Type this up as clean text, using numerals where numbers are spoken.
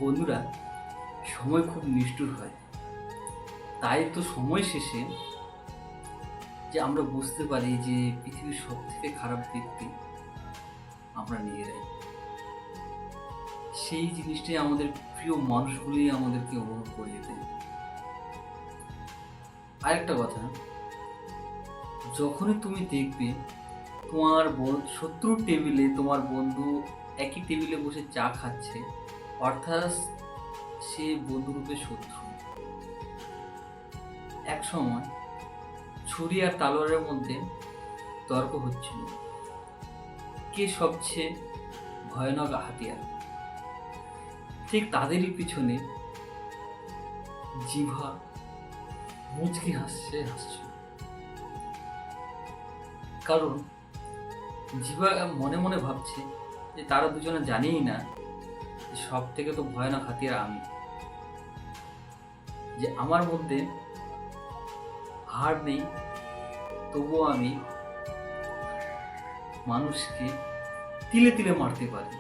বন্ধুরা, সময় খুব নিষ্ঠুর হয়। তাই তো সময় শেষে যে আমরা বুঝতে পারি যে পৃথিবীর সবথেকে খারাপ ব্যক্তি আমরা নিজেরাই। সেই জিনিসটাই আমাদের প্রিয় মানুষগুলোই আমাদেরকে অনুভব করিয়ে দেয়। আরেকটা কথা, যখনই তুমি দেখবে তোমার শত্রুর টেবিলে তোমার বন্ধু একই টেবিলে বসে চা খাচ্ছে, অর্থাৎ সে বন্ধুরূপে শত্রু। এক সময় ছুরি আর তালোয়ারের মধ্যে তর্ক হচ্ছিল, কে সবচেয়ে ভয়ানক হাতিয়ার। ঠিক তাদেরই পিছনে জিভা মুচকি হাসছিল। কারণ জিভা মনে মনে ভাবছে যে তারা দুজনে জানেই না যে সব থেকে তো ভয়ানক হাতিয়ার আমি, যে আমার মধ্যে হাড় নেই তবুও আমি মানুষকে তিলে তিলে মারতে পারি।